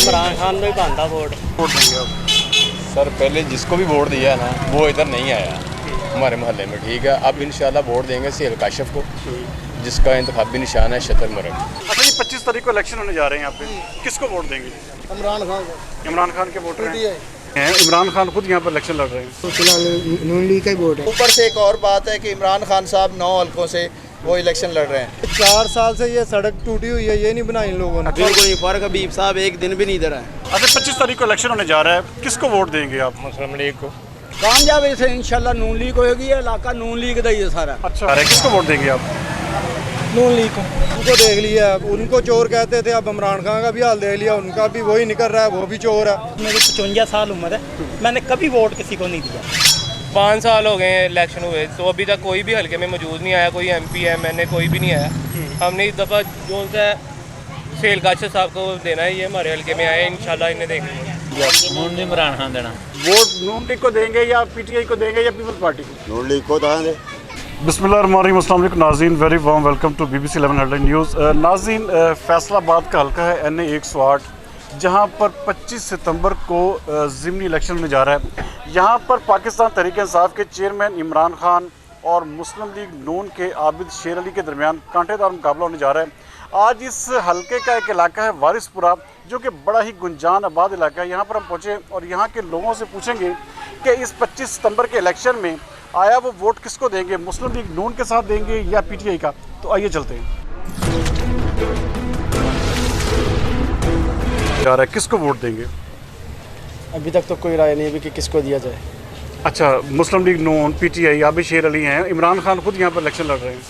इमरान खान को ही बनता वोट देंगे आप? सर पहले जिसको भी वोट दिया है ना वो इधर नहीं आया हमारे मोहल्ले में, ठीक है। अब इंशाल्लाह वोट देंगे सेल काशिफ को, जिसका इंतखाबी निशान है शतर मरग। अच्छा, ये 25 तारीख को इलेक्शन होने जा रहे हैं यहाँ पे, किसको वोट देंगे? इमरान खान को। इमरान खान के वोटर हैं। इमरान खान खुद यहाँ पर इलेक्शन लड़ रहे हैं। तो फिलहाल नून लीग का ही वोट है। ऊपर से एक और बात है कि इमरान खान साहब 9 हल्कों से वो इलेक्शन लड़ रहे हैं। 4 साल से ये सड़क टूटी हुई है, ये नहीं बनाई इन लोगों ने। बिल्कुल नहीं फर्क। हबीब साहब एक दिन भी नहीं इधर है। अच्छा, 25 तारीख को इलेक्शन होने जा रहा है, किसको वोट देंगे आप? मुस्लिम लीग को। कामयाब इसे इंशाल्लाह नून लीग होगी। इलाका नून लीग का ही है सारा। अच्छा, अरे किसको वोट देंगे आप? नून लीग को। उनको देख लिया, उनको चोर कहते थे, अब इमरान खान का भी हाल देख लिया, उनका भी वही निकल रहा है, वो भी चोर है। मेरी 55 साल उम्र है, मैंने कभी वोट किसी को नहीं दिया। 5 साल हो गए हैं इलेक्शन हुए, तो अभी तक कोई भी हल्के में मौजूद नहीं आया, कोई MP MNA कोई भी नहीं आया। हमने इस दफ़ा जो सा सेल काशिफ साहब को देना है, ये हमारे हल्के में आए, इंशाल्लाह इन्हें देंगे। नून इमरान खान देना। वोट नून लीग को देंगे या PTI को देंगे या पीपल्स पार्टी को? नून लीग को देंगे। बिस्मिल्लाहिर्रहमानिर्रहीम। अस्सलाम वालेकुम नाज़रीन, very warm welcome to BBC 11 headline news. नाज़रीन, फैसलाबाद का हल्का है NA 108, जहां पर 25 सितंबर को ज़िमनी इलेक्शन होने जा रहा है। यहां पर पाकिस्तान तहरीक इंसाफ के चेयरमैन इमरान खान और मुस्लिम लीग नून के आबिद शेर अली के दरमियान कांटेदार मुकाबला होने जा रहा है। आज इस हल्के का एक इलाका है वारिसपुरा, जो कि बड़ा ही गुंजान आबाद इलाका है। यहाँ पर हम पहुँचे और यहाँ के लोगों से पूछेंगे कि इस 25 सितंबर के इलेक्शन में आया वो वोट किसको देंगे, मुस्लिम लीग नून के साथ देंगे या PTI का। तो आइए चलते हैं। जा रहा है, किसको वोट देंगे? अभी तक तो कोई राय नहीं है कि किसको दिया जाए। अच्छा, मुस्लिम लीग नून, PTI, आबिद शेर अली हैं, इमरान खान खुद यहाँ पर इलेक्शन लड़ रहे हैं।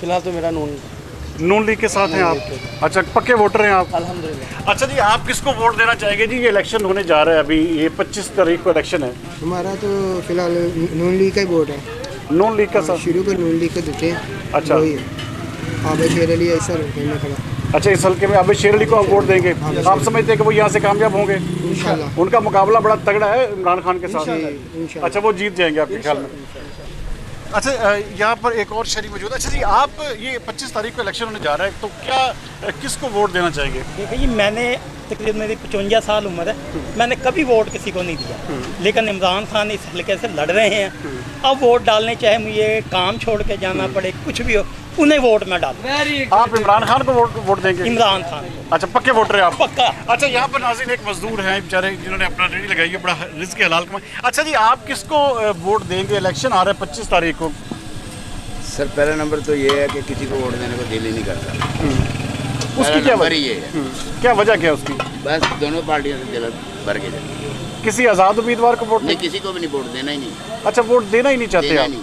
फिलहाल तो मेरा नून लीग के साथ हैं आप? अच्छा, पक्के वोटर हैं आप? अल्हम्दुलिल्लाह। अच्छा जी, आप किसको वोट देना चाहेंगे जी? ये इलेक्शन होने जा रहा है, अभी ये 25 तारीख को इलेक्शन है। हमारा तो फिलहाल नून लीग का ही वोट है। नून लीग का साथ? शुरू को नून लीग को देते हैं। अच्छा, आबिद शेर अली ऐसा में खड़ा। अच्छा, इस हल्के में आबिद शेर अली को आप वोट देंगे? आप समझते हैं कि वो यहाँ से कामयाब होंगे? इंशाल्लाह। उनका मुकाबला बड़ा तगड़ा है इमरान खान के साथ। इंशाल्लाह। अच्छा, वो जीत जाएंगे आपके ख्याल में? अच्छा, यहाँ पर एक और शरीक मौजूद है। अच्छा जी, आप ये 25 तारीख को इलेक्शन होने जा रहा है, तो क्या किसको वोट देना चाहेंगे? देखिए जी, मैंने तकरीबन मेरी 55 साल उम्र है, मैंने कभी वोट किसी को नहीं दिया। लेकिन इमरान खान इस हल्के से लड़ रहे हैं, अब वोट डालने चाहे मुझे काम छोड़ के जाना पड़े, कुछ भी हो, उन्हें वोट मैं डालूं। आप इमरान खान को वोट देंगे? इमरान खान। अच्छा, पक्के वोटर हैं आप? पक्का। अच्छा, यहाँ पर नाज़रीन एक मजदूर हैं बेचारे, जिन्होंने अपना रेडी लगाई है, बड़ा रिस्क के हलाल कमाई। अच्छा जी, आप किसको वोट देंगे? इलेक्शन आ रहा है 25 तारीख को। सर पहला नंबर तो ये है कि किसी को वोट देने को दिल ही नहीं करता। उसकी क्या वजह? ये है, क्या वजह क्या है उसकी? बस दोनों पार्टियों से दिल भर के जाती है। किसी आज़ाद उम्मीदवार को वोट नहीं, किसी को भी नहीं वोट देना ही नहीं। अच्छा, वोट देना ही नहीं चाहते देना आप? नहीं।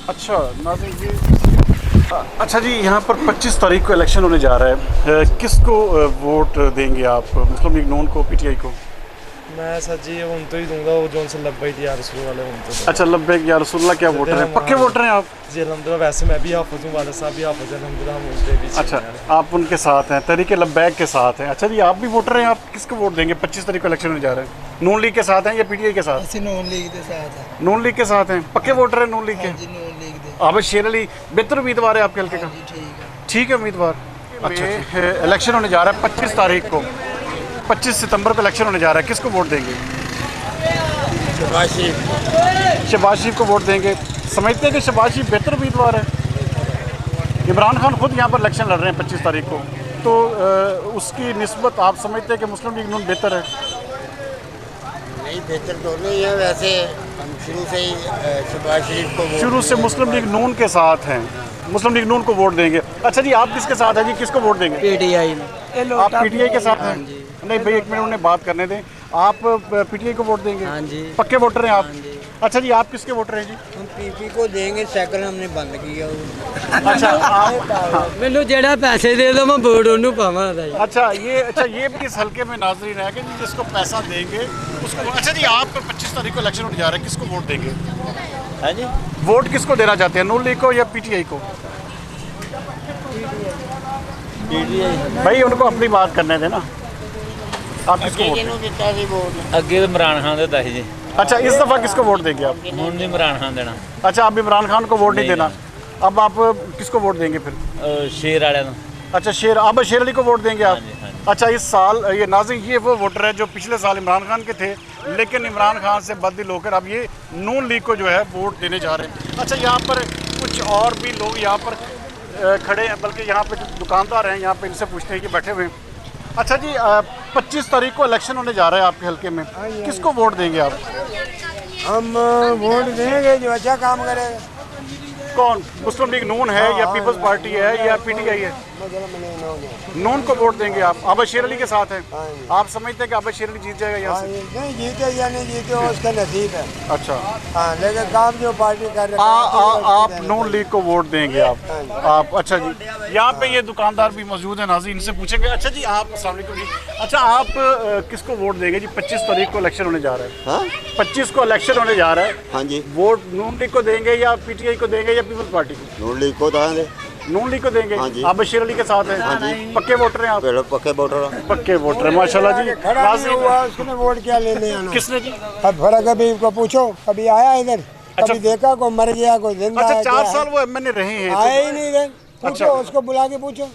अच्छा नाज़रीन जी, अच्छा जी, यहाँ पर 25 तारीख को इलेक्शन होने जा रहा है, किसको वोट देंगे आप? मुस्लिम लीग नून को, PTI को? मैं सर जी उन तो ही दूंगा वो जो उनसे लब्बैक या रसूल वाले उन तो। अच्छा, लब्बैक या रसूलुल्लाह, क्या वोटर हैं? पक्के वोटर हैं आप? जी अल्हम्दुलिल्लाह। वैसे मैं भी हाफिज़ हूँ, वाले साहब भी हाफिज़ हैं, अल्हम्दुलिल्लाह हम उनके भी। अच्छा, आप उनके साथ हैं, तहरीक लब्बैक के साथ हैं। अच्छा जी, आप भी वोटर हैं, आप किसको वोट देंगे? 25 तारीख को इलेक्शन होने जा रहे हैं, नून लीग के साथ हैं या PTI के साथ? नून लीग के साथ है। नून लीग के साथ हैं, पक्के वोटर हैं नून लीग के? नून लीग आबिद शेर अली बेहतर उम्मीदवार है आपके हल्के का? ठीक है उम्मीदवार। अच्छा, इलेक्शन होने जा रहा है 25 तारीख को, 25 सितंबर को इलेक्शन होने जा रहा है, किसको वोट देंगे? शहबाज शरीफ को वोट देंगे। समझते हैं कि शहबाज शरीफ बेहतर उम्मीदवार है? इमरान खान खुद यहाँ पर इलेक्शन लड़ रहे हैं 25 तारीख को, तो उसकी निस्बत आप समझते हैं कि मुस्लिम लीग नून बेहतर है? नहीं, बेहतर दोनों ही है। वैसे हम शुरू से ही शहबाज शरीफ को शुरू से मुस्लिम लीग नून के साथ हैं, मुस्लिम लीग नून को वोट देंगे। अच्छा जी, आप किसके साथ हैं जी? किसको वोट देंगे? PTI। आप PTI के साथ हैं? नहीं भाई, एक मिनट उन्हें बात करने दें। आप PTI को वोट देंगे? हाँ जी। पक्के वोटर हैं आप? अच्छा जी, आप किसके वोटर हैं जी? हम PP को देंगे, साइकिल हमने बंद किया। अच्छा, आप मैंने जेड़ा पैसे दे दो मैं वोट उन्हें पावा। अच्छा, ये भी इस हल्के में नाज़रीन है कि जिसको पैसा देंगे उसको। अच्छा जी, आप 25 तारीख को इलेक्शन होने जा रहे हैं, किसको वोट देंगे? है जी, वोट किसको देना चाहते हैं, नून लीग को या PTI को? भाई उनको अपनी बात करने देना। आप किसको वोट? अगे इमरान खान देता है जी। अच्छा, इस दफ़ा किसको वोट देंगे आप? हूँ इमरान खान देना। अच्छा, आप इमरान खान को वोट नहीं देना, अब आप किसको वोट देंगे फिर? शेर वाले। अच्छा, शेर, आप शेर अली को वोट देंगे आप? हाँ जी। अच्छा, इस साल ये नाज़रीन ये वो वोटर है जो पिछले साल इमरान खान के थे, लेकिन इमरान खान से बददिल होकर अब ये नून लीग को जो है वोट देने जा रहे हैं। अच्छा, यहाँ पर कुछ और भी लोग यहाँ पर खड़े हैं, बल्कि यहाँ पे जो दुकानदार हैं यहाँ पे इनसे पूछते हैं कि बैठे हुए हैं। अच्छा जी, 25 तारीख को इलेक्शन होने जा रहा है आपके हल्के में, किसको वोट देंगे आप? हम वोट देंगे जो अच्छा काम करेगा। कौन? मुस्लिम लीग नून है या पीपल्स पार्टी है या पीटीआई है? नून को वोट देंगे आप? आबद शेर अली के साथ हैं? आप समझते हैं कि आबद शेर अली जीत जाएगा यहाँ से? नहीं जीते या नहीं जीते उसका नसीब है। अच्छा, हाँ, लेकिन काम जो पार्टी कर रही आप नून लीग को वोट देंगे आप? अच्छा जी, यहाँ पे ये दुकानदार भी मौजूद है नाज़रीन, इनसे पूछेंगे। अच्छा जी, आप अस्सलाम वालेकुम जी, अच्छा आप किसको वोट देंगे जी? 25 तारीख को इलेक्शन होने जा रहा है। 25 को इलेक्शन होने जा रहा है। हाँ जी, वोट नून लीग को देंगे या पीटीआई को देंगे या पीपल्स पार्टी को? नून लीग को देंगे। नून लीग को देंगे। हाँ जी। आप बशीर अली के साथ हैं? हाँ जी। पक्के वोटर हैं आप? पक्के वोटर। पक्के वोटर हैं, माशाल्लाह जी। उसने वोट क्या लेने आना? किसने जी? अब फर्क कभी को पूछो, कभी आया इधर, कभी देखा, कोई मर गया, कोई जिंदा अच्छा, है, 4 क्या साल वो एमएनए रहे हैं? आया ही नहीं इधर। पूछो, अच्छा। उसको बुला के पूछो,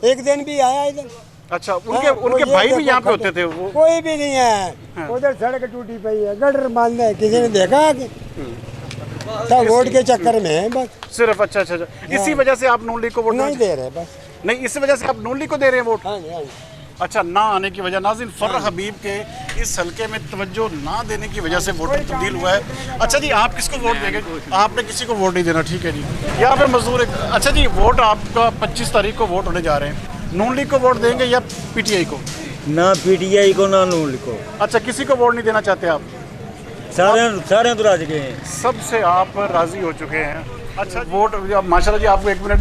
एक दिन भी आया इधर? अच्छा, उनके भाई भी यहाँ पे होते थे वो? कोई भी नहीं है। उधर सड़क टूटी पई है, गटर बंद है, किसी ने देखा आके? सब वोट के चक्कर में है बस सिर्फ। अच्छा, इसी वजह से आप नून लीग को वोट नहीं दे रहे बस? नहीं, इसी वजह से आप नून लीग को दे रहे हैं वोट? हाँ जी, हाँ जी। अच्छा, ना आने की वजह, नाज़रीन फर्र हबीब के इस हल्के में तवज्जो ना देने की वजह से वोटर तब्दील हुआ है। अच्छा जी, आप किसको वोट देंगे? आपने किसी को वोट नहीं देना, ठीक है जी। यहाँ पे मजदूर है। अच्छा जी, वोट आपका 25 तारीख को वोट होने जा रहे हैं, नून लीग को वोट देंगे या पीटीआई को? ना पीटीआई को ना नून लीग को। अच्छा, किसी को वोट नहीं देना चाहते आप? सारे तो राज गए हैं, सबसे आप राजी हो चुके हैं। अच्छा, वोट माशाल्लाह जी, आपको 1 मिनट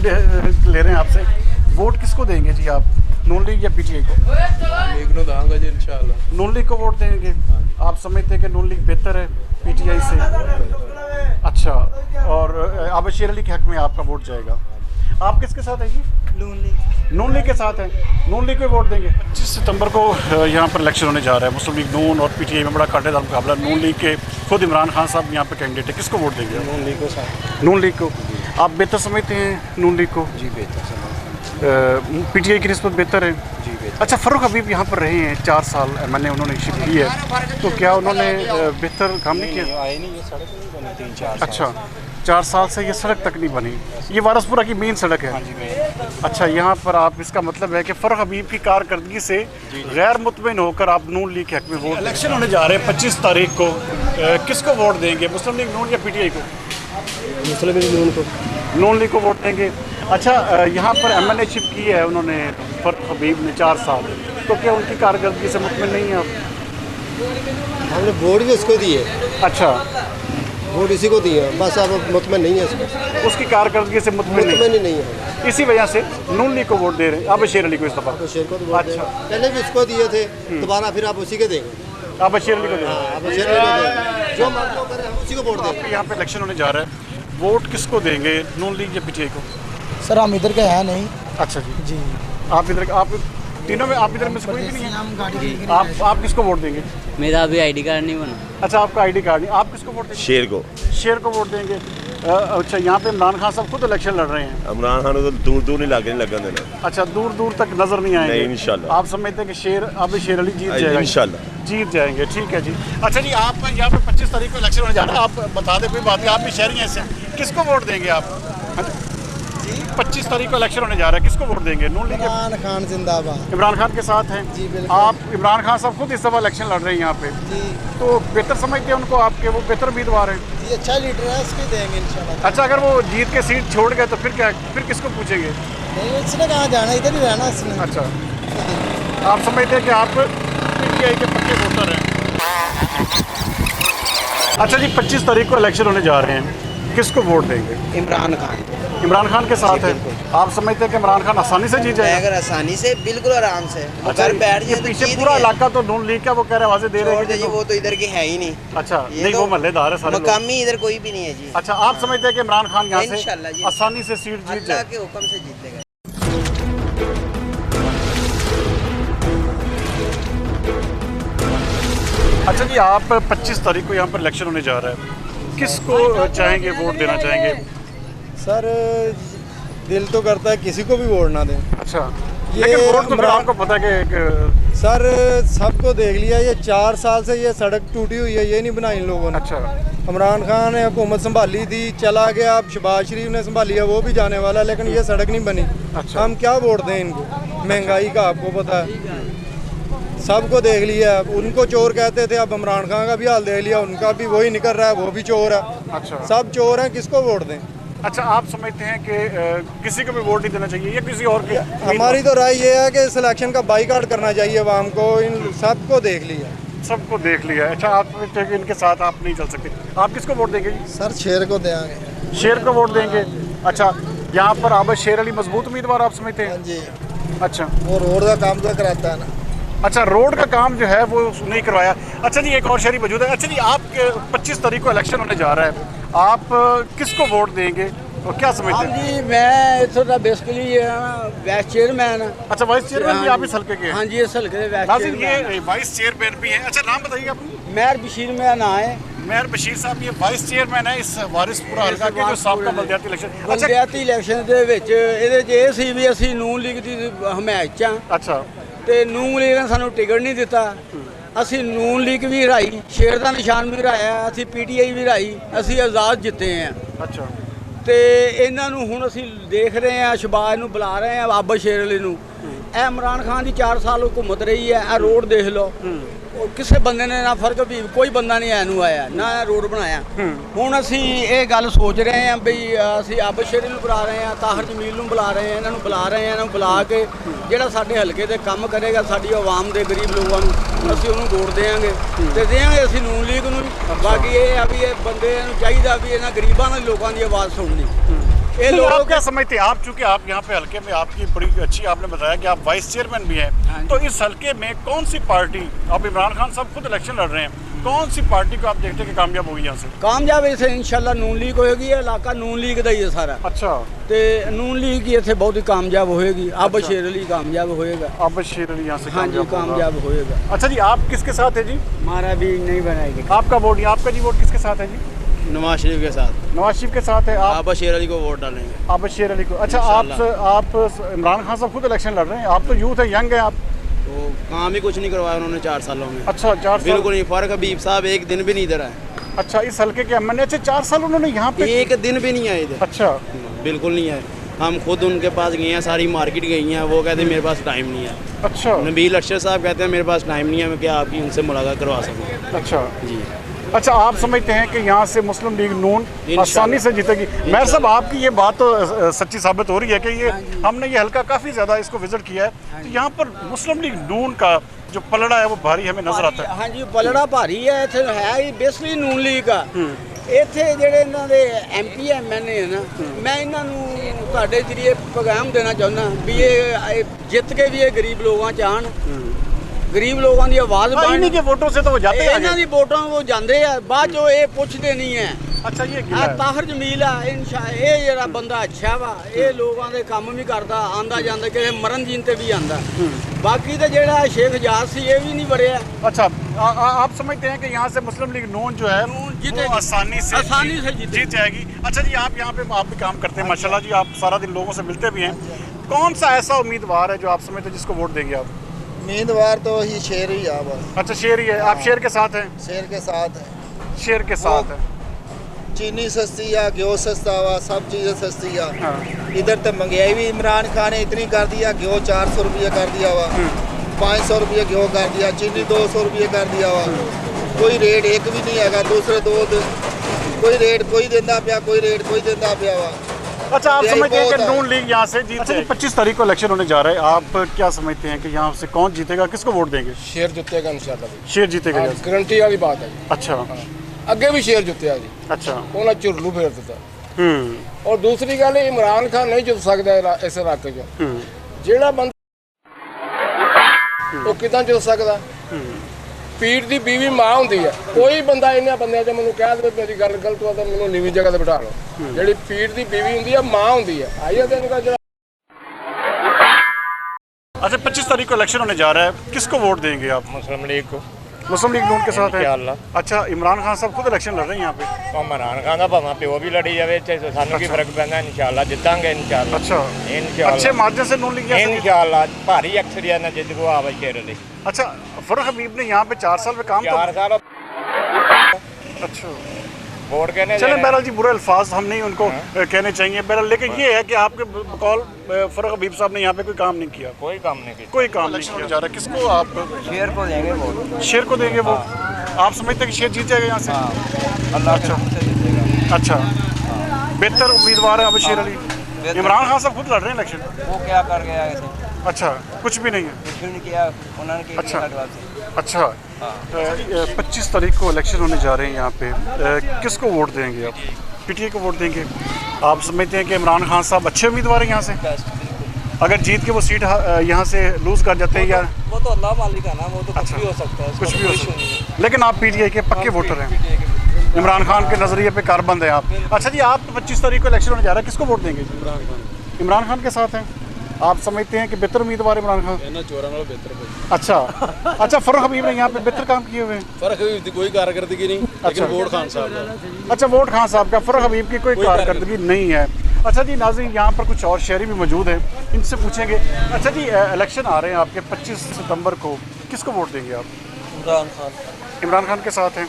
ले रहे हैं आपसे। वोट किसको देंगे जी आप, नून लीग या पीटीआई को? लीग नो दांगा जी इंशाल्लाह। नून लीग को वोट देंगे। आप समझते हैं कि नून लीग बेहतर है पीटीआई से? अच्छा, और आबद शेर अली के हक में आपका वोट जाएगा। आप किसके साथ है जी? नून लीग। नून लीग के साथ हैं, नून लीग को वोट देंगे। 25 सितंबर को यहाँ पर इलेक्शन होने जा रहा है। मुस्लिम लीग नून और पीटीआई में बड़ा कांटेदार मुकाबला। नून लीग के खुद इमरान खान साहब यहाँ पे कैंडिडेट है, किसको वोट देंगे? नून लीग को साथ। नून लीग को। आप बेहतर समझते हैं नून लीग को? जी बेहतर समझते पीटीआई की निस्बत बेहतर है जी बेहतर। अच्छा, फ़ारूक हबीब यहाँ पर रहे हैं 4 साल, एमएनए उन्होंने शिफ्ट की है, तो क्या उन्होंने बेहतर काम नहीं किया? आए नहीं, ये सड़क नहीं बनी 3-4 साल। अच्छा, 4 साल से ये सड़क तक नहीं बनी। ये वारसपुरा की मेन सड़क है? हाँ जी, मैं। अच्छा, यहाँ पर आप, इसका मतलब है कि फ़ारूक हबीब की कारकर्दगी से गैर मुतमिन होकर आप नून लीग के हक में वोट। इलेक्शन होने जा रहे हैं 25 तारीख को, किसको वोट देंगे, मुस्लिम लीग नून या पीटीआई को? मुस्लिम लीग नून को। नून लीग को वोट देंगे। अच्छा, यहाँ पर एमएनए शिफ्ट की है उन्होंने, फ़ारूक हबीब ने 4 साल, तो क्या उनकी कारकर्दगी से मुतमिन नहीं है आप? हमने वोट भी उसको दिए। अच्छा, वोट इसी को दिए, बस अब मुतमिन नहीं है इसमें। उसकी कारकर्दगी से मुतमिन ही नहीं है, इसी वजह से नून लीग को वोट दे रहे हैं। अब शेर अली को इस दफा? अब शेर को तो वोट अच्छा, पहले भी उसको दिए थे, दोबारा फिर आप उसी के देंगे। अब शेर अली को दे रहे हैं। अब शेर को देंगे, जो मर्जी हो करे हम उसी को वोट देंगे। यहाँ पे इलेक्शन होने जा रहा है, वोट किसको देंगे, नून लीग या पीटीआई को? सर हम इधर के हैं नहीं। अच्छा जी, आप इधर, आप तीनों में, आप इधर में से कोई भी नहीं है? आप किसको वोट देंगे? मेरा अभी आईडी कार्ड नहीं बना। अच्छा, आपका आईडी कार्ड नहीं, आप किसको वोट देंगे? शेर को। शेर को वोट देंगे। अच्छा, यहाँ पे इमरान खान साहब खुद इलेक्शन लड़ रहे हैं। इमरान खान तो दूर दूर नहीं लगे, नहीं लगन देना। अच्छा, दूर दूर तक नजर नहीं आएंगे? नहीं, इंशाल्लाह। आप समझते हैं कि अब शेर अली जीत जाएगा? इंशाल्लाह जीत जाएंगे, ठीक है जी। अच्छा जी, आप यहाँ पे 25 तारीख को इलेक्शन होने जा रहा है, आप बता दें, कोई बात नहीं, आप भी शहरी हैं इससे, किसको वोट देंगे आप? 25 तारीख को इलेक्शन होने जा रहा है, किसको वोट देंगे, नून लीग? इमरान खान जिंदाबाद। इमरान खान के साथ हैं जी बिल्कुल। आप? इमरान खान साहब खुद इस दफ़ा इलेक्शन लड़ रहे हैं यहाँ पे, जी तो बेहतर समझते हैं उनको आपके, वो बेहतर उम्मीदवार हैं? जी, अच्छा लीडर है, उसको देंगे इंशाल्लाह। अच्छा, अगर वो जीत के सीट छोड़ गए तो फिर क्या, फिर किसको पूछेंगे? नहीं, इसने कहाँ जाना, इधर ही रहना इसने। अच्छा, आप समझते हैं कि आप पीटीआई के पक्के वोटर हैं। अच्छा जी, 25 तारीख को इलेक्शन होने जा रहे हैं, किसको वोट देंगे? इमरान खान। इमरान खान के साथ है। आप समझते हैं कि इमरान खान आसानी से जीत जाएगा? अगर आसानी से, बिल्कुल आराम से। अच्छा, अगर बैठ ये जाए तो पीछे जीत पूरा गए। इलाका तो नून लीग का, वो कह रहे आवाजें दे रहे हैं कि वो तो इधर के है ही नहीं। अच्छा, ये नहीं, तो वो महल्लेदार है सारे लोग। मकामी इधर कोई भी नहीं है जी। अच्छा, आप समझते हैं कि इमरान खान यहाँ इंशाल्लाह से जी। आसानी से सीट जीत अल्लाह जाए? के हुक्म से जीत लेगा। अच्छा जी, आप 25 तारीख को यहाँ पर इलेक्शन होने जा रहा है, किसको चाहेंगे, वोट देना चाहेंगे? सर दिल तो करता है किसी को भी वोट ना दें। अच्छा, लेकिन रोड तो फिर आपको पता है कि सर सबको देख लिया, ये 4 साल से ये सड़क टूटी हुई है, ये नहीं बनाई इन लोगों ने। अच्छा, इमरान खान ने हुकूमत संभाली थी, चला गया, अब शहबाज शरीफ ने संभाली है, वो भी जाने वाला है, लेकिन ये सड़क नहीं बनी। अच्छा। हम क्या वोट दें इनको? महंगाई का आपको पता है, सबको देख लिया। उनको चोर कहते थे, अब इमरान खान का भी हाल देख लिया, उनका भी वही निकल रहा है, वो भी चोर है। अच्छा, सब चोर हैं, किसको वोट दें? अच्छा, आप समझते हैं कि किसी को भी वोट नहीं देना चाहिए या किसी और के? हमारी तो राय ये है कि इस इलेक्शन का बाइकआउट करना चाहिए आवाम को। इन सबको देख लिया, सबको देख लिया। अच्छा, आप समझते हैं कि इनके साथ आप नहीं चल सकते, आप किसको वोट देंगे जी? सर शेर को देंगे। शेर को वोट देंगे। अच्छा, यहाँ पर आबद शेर अली मजबूत उम्मीदवार आप समझते हैं? जी। अच्छा, वो रोड का काम तो कराता है ना। अच्छा, रोड का काम जो है वो नहीं करवाया। अच्छा जी, एक और शहरी मौजूद है। अच्छा जी, आप 25 तारीख को इलेक्शन होने जा रहा है, आप किसको वोट देंगे और क्या समझते हैं? जी, मैं इथों का बेसिकली वाइस चेयरमैन। अच्छा, वाइस चेयरमैन भी आप इस हल्के के? हाँ जी, इस हल्के के वाइस नाज़रीन, चेयरमैन। ये वाइस चेयरमैन भी है। अच्छा, नाम बताइए अपनी। मेहर बशीर मेरा नाम है। मेहर बशीर साहब, ये वाइस चेयरमैन है इस वारिसपुरा हल्का के जो साबका बलदियाती इलेक्शन। अच्छा, ਬਲਦਿਆਤੀ ਇਲੈਕਸ਼ਨ ਦੇ ਵਿੱਚ ਇਹਦੇ 'ਚ ਇਹ ਸੀ ਵੀ ਅਸੀਂ ਨੂਨ ਲੀਗ ਦੀ ਹਮਾਇਤ 'ਚ ਹਾਂ अच्छा, ਤੇ ਨੂਨ ਲੀਗ ਨੇ ਸਾਨੂੰ ਟਿਕਟ ਨਹੀਂ ਦਿੱਤਾ। ਅਸੀਂ ਨੂਨ ਲੀਗ ਵੀ ਹਰਾਈ, ਸ਼ੇਰ ਦਾ ਨਿਸ਼ਾਨ ਵੀ ਹਰਾਇਆ, ਅਸੀਂ ਪੀਟੀਆਈ ਵੀ ਹਰਾਈ, ਅਸੀਂ ਆਜ਼ਾਦ ਜਿੱਤੇ ਹਾਂ। अच्छा, ਤੇ ਇਹਨਾਂ ਨੂੰ ਹੁਣ ਅਸੀਂ ਦੇਖ ਰਹੇ ਹਾਂ, ਸ਼ਬਾਜ਼ ਨੂੰ ਬੁਲਾ ਰਹੇ ਹਾਂ, ਆਬਦ ਸ਼ੇਰ ਅਲੀ ਨੂੰ। ਇਹ ਇਮਰਾਨ ਖਾਨ ਦੀ 4 ਸਾਲ ਹੁਕੂਮਤ ਰਹੀ ਹੈ। ਇਹ ਰੋਡ ਦੇਖ ਲਓ, ਉਹ ਕਿਸੇ ਬੰਦੇ ਨੇ ਨਾ ਫਰਕ ਵੀ ਕੋਈ ਬੰਦਾ ਨਹੀਂ ਐਨੂੰ ਆਇਆ ਨਾ ਇਹ ਰੋਡ ਬਣਾਇਆ। ਹੁਣ ਅਸੀਂ ਇਹ ਗੱਲ ਸੋਚ ਰਹੇ ਹਾਂ ਵੀ ਅਸੀਂ ਆਬਦ ਸ਼ੇਰ ਨੂੰ ਬੁਲਾ ਰਹੇ ਹਾਂ, ਤਾਹਰ ਜਮੀਲ ਨੂੰ ਬੁਲਾ ਰਹੇ ਹਾਂ, ਇਹਨਾਂ ਨੂੰ ਬੁਲਾ ਰਹੇ ਹਾਂ, ਇਹਨਾਂ ਨੂੰ ਬੁਲਾ ਕੇ ਜਿਹੜਾ ਸਾਡੇ ਹਲਕੇ ਦੇ ਕੰਮ ਕਰੇਗਾ, ਸਾਡੀ ਆਵਾਮ ਦੇ ਗਰੀਬ ਲੋਕਾਂ ਨੂੰ ਅਸੀਂ ਉਹਨੂੰ ਵੋਟ ਦੇਵਾਂਗੇ ਤੇ ਦੇਵਾਂਗੇ ਅਸੀਂ ਨੂਨ ਲੀਗ ਨੂੰ। ਬਾਕੀ ਇਹ ਆ ਵੀ ਇਹ ਬੰਦੇ ਨੂੰ ਚਾਹੀਦਾ ਵੀ ਇਹਨਾਂ ਗਰੀਬਾਂ ਦੇ ਲੋਕਾਂ ਦੀ ਆਵਾਜ਼ ਸੁਣਨੀ। ये नहीं, लोग आप क्या समझते हैं? आप चूंकि आप यहाँ पे हल्के में आपकी बड़ी अच्छी, आपने बताया कि आप वाइस चेयरमैन भी हैं, तो इस हल्के में कौन सी पार्टी, अब इमरान खान साहब खुद इलेक्शन लड़ रहे हैं, कौन सी पार्टी को आप देखते हैं कि कामयाब होगी यहाँ से? कामयाब इसे इंशाल्लाह नून लीग होएगी। ये इलाका नून लीग का ही है सारा। अच्छा, ਤੇ ਨੂਨ ਲੀਗ ਹੀ ਇੱਥੇ ਬਹੁਤ ਹੀ ਕਾਮਯਾਬ ਹੋਏਗੀ। ਆਬਦ ਸ਼ੇਰ ਅਲੀ ਕਾਮਯਾਬ ਹੋਏਗਾ। आबद शेर अली यहाँ से हाँ जी, कामयाब होएगा। अच्छा जी, आप किसके साथ है जी? हमारा भी नहीं बनाएगी। आपका वोट, आपका जी वोट किसके साथ है जी? नवाज शरीफ के साथ। नवाज शरीफ के साथ है। आप आबद शेर अली को वोट डालेंगे। आबद शेर अली को। अच्छा, आप इमरान खान साहब खुद इलेक्शन लड़ रहे हैं, आप तो यूथ है, यंग है आप, तो काम ही कुछ नहीं करवाया उन्होंने 4 सालों में। अच्छा, 4 साल बिल्कुल नहीं फर्क। हबीब साहब एक दिन भी नहीं इधर आए। अच्छा, इस हल्के के एमएलए। अच्छा, 4 साल उन्होंने यहाँ पे एक दिन भी नहीं आए इधर। अच्छा, बिल्कुल नहीं आए। हम खुद उनके पास गए हैं, सारी मार्केट गई हैं, वो कहते हैं मेरे पास टाइम नहीं है। अच्छा, नबील अरशद साहब कहते हैं मेरे पास टाइम नहीं है, मैं क्या आपकी उनसे मुलाकात करवा सकूँ? अच्छा जी। अच्छा, आप समझते हैं कि यहाँ से मुस्लिम लीग नून आसानी से जीतेगी? मेहर साहब, आपकी ये बात तो सच्ची साबित हो रही है कि ये हमने ये हल्का काफ़ी ज़्यादा इसको विजिट किया है, तो यहाँ पर मुस्लिम लीग नून का जो पलड़ा है वो भारी हमें नजर आता है। हाँ जी, पलड़ा भारी है। इत्थे है ही बेसिकली ਨੂਨ ਲੀਗ ਆ। ਇੱਥੇ ਜਿਹੜੇ ਇਹਨਾਂ ਦੇ ਐਮਪੀ ਐਮਐਨਏ ਹੈ ਨਾ, ਮੈਂ ਇਹਨਾਂ ਨੂੰ ਤੁਹਾਡੇ ਜਰੀਏ ਪੈਗਾਮ ਦੇਣਾ ਚਾਹੁੰਦਾ ਵੀ ਇਹ ਜਿੱਤ ਕੇ ਵੀ ਇਹ ਗਰੀਬ ਲੋਕਾਂ ਚ ਆਣ, ਗਰੀਬ ਲੋਕਾਂ ਦੀ ਆਵਾਜ਼ ਬਣਨ। इन्हीं के वोटों से तो वो जाते हैं ਇਹਨਾਂ आगे। ਦੀ ਵੋਟਾਂ ਉਹ ਜਾਂਦੇ ਆ, ਬਾਅਦ ਚੋਂ ਇਹ ਪੁੱਛਦੇ ਨਹੀਂ ਹੈ। अच्छा, ये गिला ਆ है। ਤਾਹਰ ਜਮੀਲ ਆ, ਇਹ ਜਿਹੜਾ ਬੰਦਾ ਅੱਛਾ ਵਾ, ਇਹ ਲੋਕਾਂ ਦੇ ਕੰਮ ਵੀ ਕਰਦਾ, ਆਂਦਾ ਜਾਂਦਾ, ਕਿਸੇ ਮਰਨ ਜੀਣ ਤੇ ਵੀ ਆਂਦਾ। ਬਾਕੀ ਤੇ ਜਿਹੜਾ ਸ਼ੇਖ ਜਾਦ ਸੀ ਇਹ ਵੀ ਨਹੀਂ ਵੜਿਆ। अच्छा, आप समझते हैं कि यहाँ से मुस्लिम लीग नून जो है जीतेगी। वो आसानी से जीत जीत जाएगी। अच्छा जी, आप यहाँ पे आप भी काम करते हैं माशाल्लाह जी, आप सारा दिन लोगों से मिलते भी हैं, कौन सा ऐसा उम्मीदवार है जो आप समझते हैं जिसको वोट देंगे आप? उम्मीदवार तो ही शेर ही है बस। अच्छा, शेर ही है। आप शेर के साथ हैं? शेर के साथ है। शेर के साथ है। चीनी सस्ती है, घ्यो सस्ता हुआ, सब चीज़ें सस्ती है। हाँ। इधर तो महंगाई भी इमरान खान ने इतनी कर दिया, घ्यो 400 रुपये कर दिया हुआ, 500 रुपये घ्यो कर दिया, चीनी 200 रुपये कर दिया हुआ, कोई रेट एक भी नहीं है। दूसरे दो कोई रेट कोई देता पाया, कोई रेट कोई देता पाया हुआ। अच्छा, आप समझते हैं कि नून लीग यहाँ से जीत जाएगी? 25 तारीख को इलेक्शन होने जा रहा है, आप क्या समझते हैं कि यहाँ से कौन जीतेगा, किसको वोट देंगे? शेर जितेगा इंशाल्लाह। शेर जीतेगा? गारंटी वाली बात है। अच्छा, ਅੱਗੇ ਵੀ ਸ਼ੇਰ ਜਿੱਤਿਆ ਜੀ। अच्छा, ਉਹਨਾਂ ਝੁਰਲੂ ਫੇਰ ਦਿੱਤਾ। ਔਰ ਦੂਸਰੀ ਗੱਲ, ਇਮਰਾਨ ਖਾਨ ਨਹੀਂ ਜਿੱਤ ਸਕਦਾ ਇਸ ਇਲਾਕੇ 'ਚ। ਜਿਹੜਾ ਬੰਦਾ ਉਹ ਕਿਦਾਂ ਜਿੱਤ ਸਕਦਾ? ਪੀਰ ਦੀ ਬੀਵੀ ਮਾਂ ਹੁੰਦੀ ਹੈ। ਕੋਈ ਬੰਦਾ ਇਹਨਾਂ ਬੰਦਿਆਂ 'ਚ ਮੈਨੂੰ ਕਹਿ ਦੇਵੇ ਮੇਰੀ ਗੱਲ ਗਲਤ ਹੋਆ ਤਾਂ ਮੈਨੂੰ ਨੀਵੀਂ ਜਗ੍ਹਾ ਤੇ ਬਿਠਾ ਲਓ। ਜਿਹੜੀ ਪੀਰ ਦੀ ਬੀਵੀ ਹੁੰਦੀ ਹੈ, ਮਾਂ ਹੁੰਦੀ ਹੈ। ਆਈਏ ਤੈਨੂੰ ਕਹ ਜਿਹੜਾ। अच्छा, 25 तारीख को इलेक्शन होने जा रहा है, किसको वोट देंगे आप? मुस्लिम लीग को। मुस्लिम लीग नून के साथ है। इंशाअल्लाह। अच्छा, इमरान खान साहब खुद इलेक्शन लड़ रहे हैं यहाँ पे। इमरान खान का भावें प्यो भी लड़ी जाए सानू की फर्क पैंदा इंशाअल्लाह जितांगे इंशाअल्लाह। अच्छा, इंशाअल्लाह अच्छे मार्जिन से नून लीग इंशाअल्लाह भारी अक्सरियत ने जित को आवाज शेर अली। अच्छा, फरूख हबीब ने यहाँ पे 4 साल में काम 4 साल। अच्छा, वोट कहने चले बहरहाल जी, बुरे अल्फाज हम नहीं उनको कहने चाहिए बहरहाल, लेकिन ये है कि आपके बकौल फरूख हबीब साहब ने यहाँ पे कोई काम नहीं किया। कोई काम नहीं किया, कोई काम नहीं किया जा रहा। किसको आप? शेर को देंगे वोट। शेर को देंगे वोट। आप समझते हैं कि शेर जीत जाएगा यहाँ से? अल्लाह अच्छा, बेहतर उम्मीदवार है अब शेर अली। इमरान खान साहब खुद लड़ रहे हैं इलेक्शन। वो क्या कर गया ऐसे? अच्छा, कुछ भी नहीं है। कुछ भी नहीं किया उन्होंने। अच्छा, 25 तारीख को इलेक्शन होने जा रहे हैं यहाँ पे, किसको वोट देंगे आप? पीटीआई को वोट देंगे। आप समझते हैं कि इमरान खान साहब अच्छे उम्मीदवार हैं यहाँ से? अगर जीत के वो सीट यहाँ से लूज कर जाते हैं या वो तो अल्लाह मालिक है ना, वो तो कुछ भी हो सकता है, कुछ भी हो सकता है, लेकिन आप पीटीआई के पक्के वोटर हैं। इमरान खान के नजरिए पे कारबंद है आप। अच्छा जी, आप 25 तारीख को इलेक्शन होने जा रहा है, किसको वोट देंगे? इमरान खान के साथ हैं। आप समझते हैं कि बेहतर उम्मीदवार इमरान खान? अच्छा, अच्छा, फरूख हबीब ने यहाँ पे बेहतर काम किए हुए हैं। फरूख हबीब की कोई कारकर्दगी नहीं, लेकिन वोट खान साहब का। अच्छा, वोट खान साहब का, फरूख हबीब की कोई कारकर्दगी नहीं है। अच्छा जी नाज़रीन, यहाँ पर कुछ और शहरी भी मौजूद हैं, इनसे पूछेंगे। अच्छा जी, इलेक्शन आ रहे हैं आपके 25 सितंबर को, किसको वोट देंगे आप? इमरान खान। इमरान खान के साथ हैं।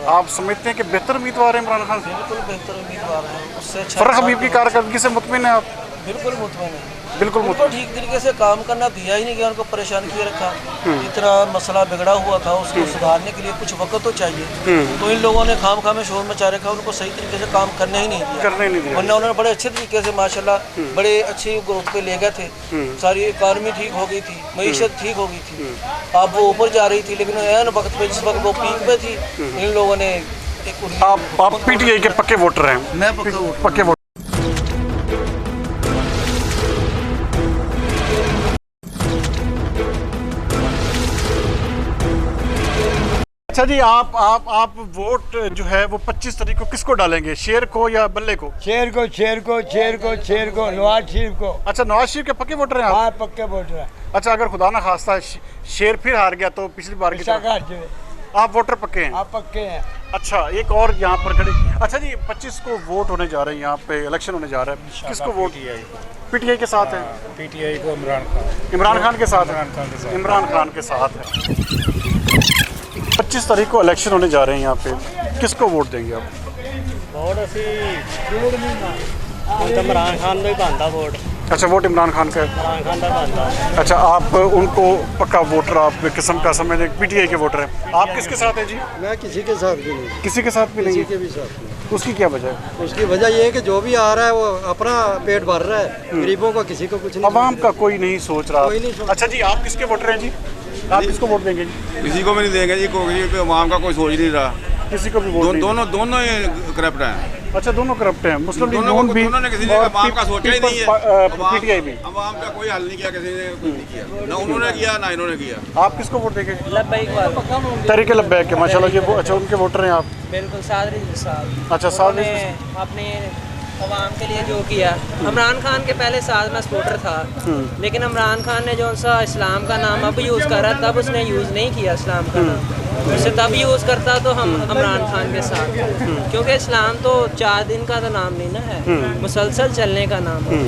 आप समझते हैं कि बेहतर उम्मीदवार है इमरान खान? बिल्कुल बेहतर उम्मीदवार है, उससे फरूख हबीब की कारकर्दगी से मुतमिन है आप? बिल्कुल मुतमिन है। बिल्कुल उनको ठीक तरीके से काम करना दिया ही नहीं गया, उनको परेशान किए रखा। इतना मसला बिगड़ा हुआ था, उसको सुधारने के लिए कुछ वक्त तो चाहिए। तो इन लोगों ने खाम में शोर मचा रखा, उनको सही तरीके से काम करने ही नहीं दिया। वरना उन्होंने बड़े अच्छे तरीके से माशाल्लाह बड़े अच्छी ग्रोथ पे ले गए थे। सारी इकॉनमी ठीक हो गई थी, मईशत ठीक हो गई थी, अब वो ऊपर जा रही थी। लेकिन ऐन वक्त पे, जिस वक्त वो पीक पे थी, इन लोगों ने आप पीटीआई के पक्के वोटर हैं? मैं पक्के वोटर। अच्छा जी, आप वोट जो है वो 25 तारीख को किसको डालेंगे? शेर को या बल्ले को? शेर को नवाज शरीफ को। अच्छा, नवाज शरीफ के पक्के वोटर हैं आप? हाँ, पक्के वोटर हैं। अच्छा, अगर खुदा ना खास्ता शेर फिर हार गया तो पिछली बार की तरह आप वोटर पक्के हैं? आप पक्के हैं। अच्छा, एक और यहाँ पर खड़े। अच्छा जी, 25 को वोट होने जा रहे हैं, यहाँ पे इलेक्शन होने जा रहा है, किसको वोट? पीटीआई के साथ है। पीटीआई को इमरान खान के साथ है। इमरान खान के साथ है। 25 तारीख को इलेक्शन होने जा रहे हैं यहाँ पे, किसको वोट देंगे आप? वोट इमरान खान को ही बनता वोट। अच्छा, वोट इमरान खान का है। इमरान खान का बनता। अच्छा, आप उनको पक्का वोटर, आप किस्म का समझ लें, पीटीआई के वोटर हैं। आप किसके साथ हैं जी? मैं किसी के साथ भी नहीं। किसी के साथ भी नहीं? किसी के भी साथ नहीं। उसकी क्या वजह है? उसकी वजह ये है कि जो भी आ रहा है वो अपना पेट भर रहा है, गरीबों का किसी को कुछ नहीं। आवाम का कोई नहीं सोच रहा। कोई नहीं सोच। अच्छा जी, आप किसके वोटर हैं जी? आप किसको वोट देंगे जी? किसी को भी नहीं देंगे जी, कोई आवाम का कोई सोच नहीं रहा। किसी को भी वोट नहीं? दोनों ही करप्ट हैं। अच्छा, दोनों करप्ट हैं। मुस्लिम लीग नून भी दोनों ने किसी ने आवाम का सोचा ही नहीं है। पीटीआई भी आवाम का कोई हल नहीं किया, किसी ने कुछ नहीं किया, ना उन्होंने किया ना इन्होंने किया। आप किसको वोट देंगे? लब्बैक वाले। तहरीक लब्बैक के, माशाल्लाह जी, अच्छा उनके वोटर हैं आप? बिल्कुल सादरी साहब। अच्छा, साथ अपने अवाम के लिए जो किया। इमरान खान के पहले साल में सपोर्टर था, लेकिन इमरान खान ने जो सा इस्लाम का नाम अब यूज़ करा, तब उसने यूज़ नहीं किया इस्लाम का नाम। उसे तब यूज़ करता तो हम इमरान खान के साथ, क्योंकि इस्लाम तो 4 दिन का तो नाम नहीं ना है, मुसलसल चलने का नाम है।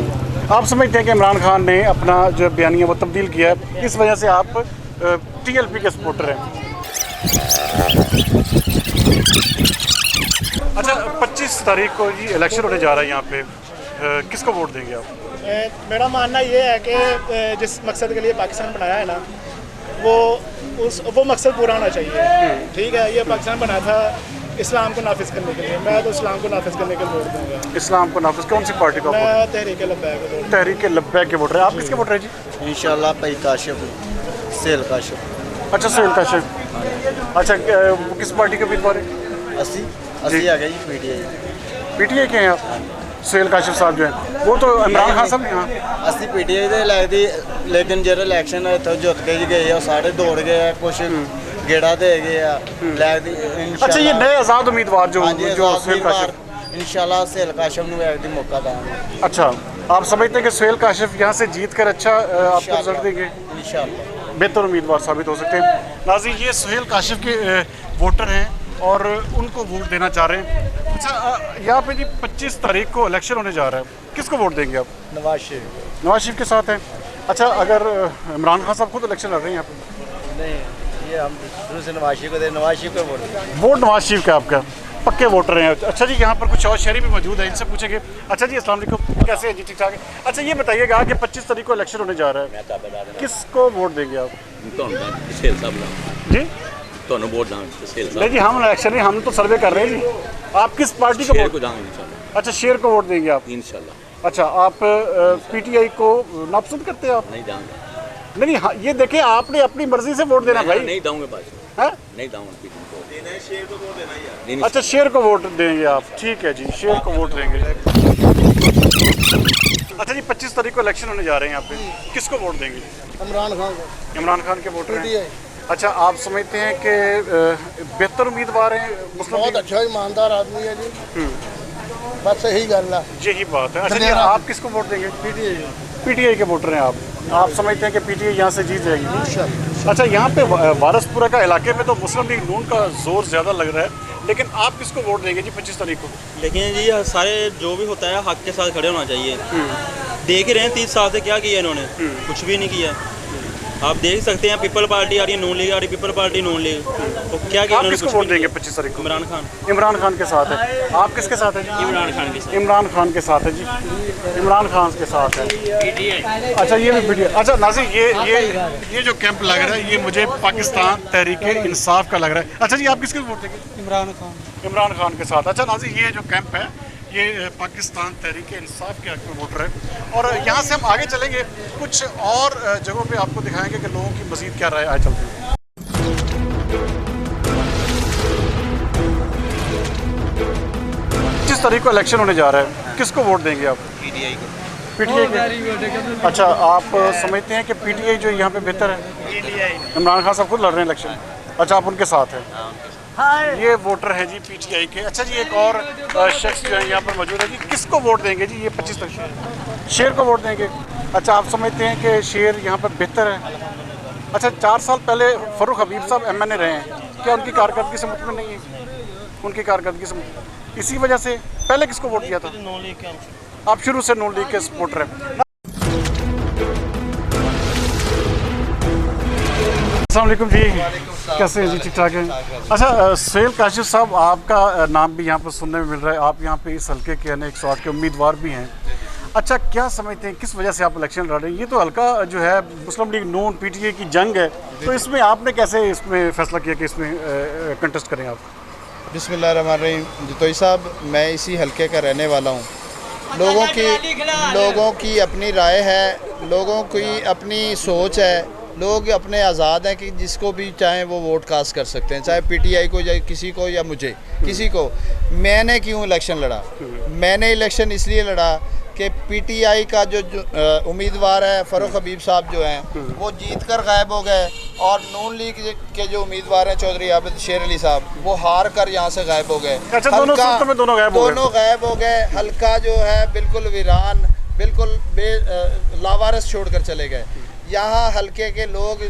आप समझते हैं कि इमरान खान ने अपना जो बयानिया वो तब्दील किया है, इस वजह से आप टीएलपी के सपोर्टर हैं? अच्छा, 25 तारीख को जी इलेक्शन होने जा रहा है यहाँ पे, किसको वोट देंगे आप? मेरा मानना ये है कि जिस मकसद के लिए पाकिस्तान बनाया है ना, वो मकसद पूरा होना चाहिए। ठीक है, ये पाकिस्तान बनाया था इस्लाम को नाफिज करने के लिए, मैं तो इस्लाम को नाफिज करने के लिए वोट दूंगा। इस्लाम को नाफिज, कौन सी पार्टी को? मैं तहरीक लब्बैक। तहरीक लब्बैक के वोटर हैं। आप किसके वोटर हैं जी? इंशाल्लाह भाई काशिफ, सेल काशिफ। अच्छा, सेल काशिफ। अच्छा, किस पार्टी के उम्मीदवार हैं? अस्सी आ गई पीटीआई के हैं आप? सेल काशिफ साहब जो हैं वो तो इमरान खान साहब यहाँ ਅਸੀਂ ਪੀਟੀਆਈ ਦੇ ਲੱਗਦੀ ਲੇਕਿਨ ਜਿਹੜੇ ਇਲੈਕਸ਼ਨ ਇੱਥੋਂ ਜਿੱਤ ਕੇ ਗਏ ਆ ਸਾਰੇ ਦੌੜ ਗਏ ਆ ਕੁਝ ਗੇੜਾ ਦੇ ਗਏ ਆ ਲੱਗਦੀ अच्छा, ये नए आज़ाद उम्मीदवार जो सेल काशिफ, इंशाल्लाह सेल काशिफ ਨੂੰ ਇੱਕ ਦਿਨ मौका देंगे। अच्छा, आप समझते हैं कि सेल काशिफ यहाँ से जीत कर अच्छा आपको रिजल्ट देंगे? इंशाल्लाह। बेहतर उम्मीदवार साबित हो सकते हैं। नाज़रीन, ये सुहेल काशिफ के वोटर हैं और उनको वोट देना चाह रहे हैं। अच्छा, यहाँ पे जी 25 तारीख को इलेक्शन होने जा रहा है, किसको वोट देंगे आप? नवाज शरीफ। नवाज शरीफ के साथ हैं। अच्छा, अगर इमरान खान साहब खुद इलेक्शन लड़ रहे हैं यहाँ पे? नहीं, ये हम शुरू से नवाज शरीफ को दे, नवाज शरीफ को वोट। वोट नवाज शरीफ का आपका, पक्के वोटर हैं। अच्छा जी, यहाँ पर कुछ और शहरी भी मौजूद है, इनसे पूछेंगे। अच्छा जी, अस्सलाम वालेकुम, कैसे हैं जी? ठीक ठाक है। अच्छा, ये बताइएगा कि 25 तारीख को इलेक्शन होने जा रहा है, किसको वोट देंगे आप? जी वोट नहीं जी, हम इलेक्शन नहीं, हम तो सर्वे कर रहे हैं जी। आप किस पार्टी को वोट? अच्छा, शेर को वोट देंगे आप इंशाल्लाह। अच्छा, आप पीटीआई को नापसंद करते हैं आप? नहीं, हाँ, ये देखें, आपने अपनी मर्जी से वोट देना भाई। नहीं दूंगा, नहीं दूंगा। अच्छा, शेर को वोट देंगे आप, ठीक है जी, शेर को वोट देंगे। अच्छा जी, 25 तारीख को इलेक्शन होने जा रहे हैं यहाँ पे, किसको वोट देंगे? इमरान खान को। इमरान खान के वोटर हैं। अच्छा, आप समझते हैं कि बेहतर उम्मीदवार हैं मुस्लिम? बहुत अच्छा ईमानदार आदमी है जी, बस यही गल है, यही बात है। अच्छा जी, आप किसको वोट देंगे? पीटीआई के वोटर हैं आप समझते हैं कि पीटीआई यहाँ से जीत जाएगी? अच्छा, यहाँ पे वारसपुरा का इलाके में तो मुस्लिम लीग नून का जोर ज़्यादा लग रहा है, लेकिन आप किसको वोट देंगे जी 25 तारीख को? लेकिन जी सारे जो भी होता है हक के साथ खड़े होना चाहिए। देख ही रहे हैं 30 साल से क्या किया इन्होंने, कुछ भी नहीं किया। आप देख सकते हैं, पीपल पार्टी आ रही है, नून लीग आ रही है, पीपल पार्टी नून लीग, तो क्या किया? आप किसको वोट देंगे 25 तारीख को? इमरान खान। इमरान खान के साथ है। आप किसके साथ हैं? इमरान खान के साथ। इमरान खान के साथ है जी, इमरान खान के साथ है। अच्छा, ये भी वीडियो। अच्छा नाज़रीन, ये जो कैंप लग रहा है, ये मुझे पाकिस्तान तहरीक इंसाफ का लग रहा है। अच्छा जी, आप किसको वोट देंगे? इमरान खान। इमरान खान के साथ। अच्छा नाज़रीन, ये जो कैंप है, ये पाकिस्तान तहरीक इंसाफ के हक में वोटर है। और यहाँ से हम आगे चलेंगे, कुछ और जगहों पे आपको दिखाएंगे कि लोगों की मज़ीद क्या राय। आए चलते हैं। 25 तारीख को इलेक्शन होने जा रहा है, किसको वोट देंगे आप? पीटीआई को। पीटीआई को। अच्छा, आप समझते हैं कि पीटीआई जो यहाँ पे बेहतर है? इमरान खान साहब खुद लड़ रहे हैं इलेक्शन। अच्छा, आप उनके साथ हैं। ये वोटर है जी पीटीआई के। अच्छा जी, एक और शख्स जो है यहाँ पर मौजूद है जी, किसको वोट देंगे जी ये 25 तारीख? शेर को वोट देंगे। अच्छा, आप समझते हैं कि शेर यहाँ पर बेहतर है? अच्छा, 4 साल पहले फ़ारूक हबीब साहब MNA रहे हैं, क्या उनकी कारकर्दगी से मुतमिन नहीं है? उनकी कारकर्दगी से इसी वजह से पहले किसको वोट दिया था? आप शुरू से नून लीग के सपोर्टर हैं। अस्सलाम वालेकुम जी, कैसे हैं जी? ठीक ठाक हैं। अच्छा, सुहेल काशिफ साहब, आपका नाम भी यहाँ पर सुनने में मिल रहा है, आप यहाँ पे इस हल्के के यानी 108 के उम्मीदवार भी हैं। अच्छा, क्या समझते हैं किस वजह से आप इलेक्शन लड़ रहे हैं? ये तो हल्का जो है मुस्लिम लीग नून पीटीआई की जंग है, तो इसमें आपने कैसे इसमें फैसला किया कि इसमें कंटेस्ट करें आप? बिस्मिल्लाहिर्रहमानिर्रहीम। जितोई साहब, मैं इसी हल्के का रहने वाला हूँ। लोगों की अपनी राय है, लोगों की अपनी सोच है, लोग अपने आज़ाद हैं कि जिसको भी चाहें वो वोट कास्ट कर सकते हैं, चाहे पीटीआई को या किसी को या मुझे किसी को। मैंने क्यों इलेक्शन लड़ा? मैंने इलेक्शन इसलिए लड़ा कि पीटीआई का जो उम्मीदवार है फ़ारूक हबीब साहब जो हैं, वो जीत कर गायब हो गए, और नून लीग के जो उम्मीदवार हैं चौधरी आबिद शेर अली साहब, वो हार कर यहाँ से गायब हो गए। अच्छा, दोनों गायब हो गए। हल्का जो है बिल्कुल वीरान, बिल्कुल लावारिस छोड़ कर चले गए। यहाँ हल्के के लोग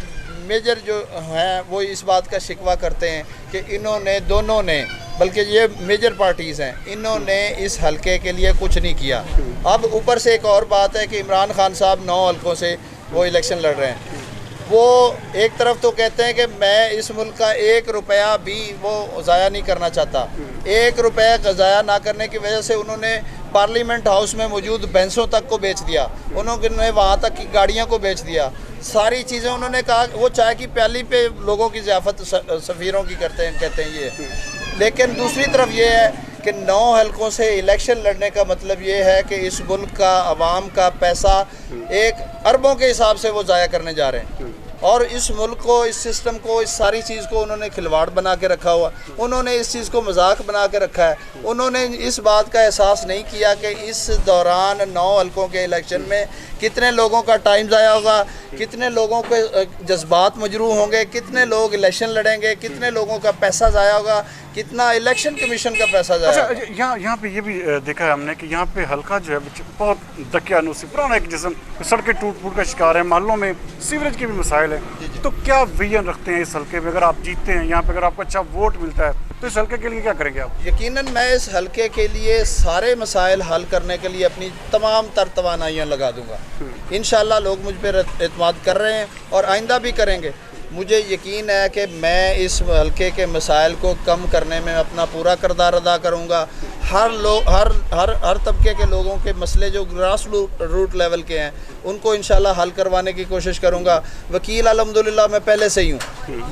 मेजर जो हैं वो इस बात का शिकवा करते हैं कि इन्होंने दोनों ने, बल्कि ये मेजर पार्टीज़ हैं, इन्होंने इस हल्के के लिए कुछ नहीं किया। अब ऊपर से एक और बात है कि इमरान खान साहब 9 हल्कों से वो इलेक्शन लड़ रहे हैं। वो एक तरफ तो कहते हैं कि मैं इस मुल्क का 1 रुपया भी वो ज़ाया नहीं करना चाहता। 1 रुपया ज़ाया ना करने की वजह से उन्होंने पार्लियामेंट हाउस में मौजूद भैंसों तक को बेच दिया, उन्होंने वहाँ तक की गाड़ियों को बेच दिया, सारी चीज़ें उन्होंने कहा। वो चाय की प्याली पे लोगों की ज़ियाफ़त सफ़ीरों की कहते हैं ये। लेकिन दूसरी तरफ ये है कि 9 हल्कों से इलेक्शन लड़ने का मतलब ये है कि इस मुल्क का आवाम का पैसा 1 अरबों के हिसाब से वो ज़ाया करने जा रहे हैं, और इस मुल्क को, इस सिस्टम को, इस सारी चीज़ को उन्होंने खिलवाड़ बना के रखा हुआ। उन्होंने इस चीज़ को मजाक बना के रखा है। उन्होंने इस बात का एहसास नहीं किया कि इस दौरान 9 हल्कों के इलेक्शन में कितने लोगों का टाइम ज़ाया होगा, कितने लोगों के जज्बात मजरूह होंगे, कितने लोग इलेक्शन लड़ेंगे, कितने लोगों का पैसा ज़ाया होगा, कितना इलेक्शन कमीशन का पैसा ज़ाया। अच्छा, यहाँ पे ये भी देखा है हमने कि यहाँ पे हल्का जो है बहुत दकियानूसी पुराना एक जिस्म, सड़कें टूट फूट का शिकार है, मोहल्लों में सीवरेज के भी मसाइल शामिल हैं। तो क्या विजन रखते हैं इस हल्के में? अगर आप जीतते हैं यहाँ पे, अगर आपको अच्छा वोट मिलता है, तो इस हल्के के लिए क्या करेंगे आप? यकीनन मैं इस हल्के के लिए सारे मसाइल हल करने के लिए अपनी तमाम तर तवानाइयाँ लगा दूंगा। इंशाल्लाह लोग मुझ पर एतमाद कर रहे हैं और आइंदा भी करेंगे। मुझे यकीन है कि मैं इस हल्के के मसाइल को कम करने में अपना पूरा किरदार अदा करूँगा। हर तबके के लोगों के मसले जो ग्रास रूट लेवल के हैं उनको इंशाल्लाह हल करवाने की कोशिश करूँगा। वकील अल्हम्दुलिल्लाह मैं पहले से ही हूँ।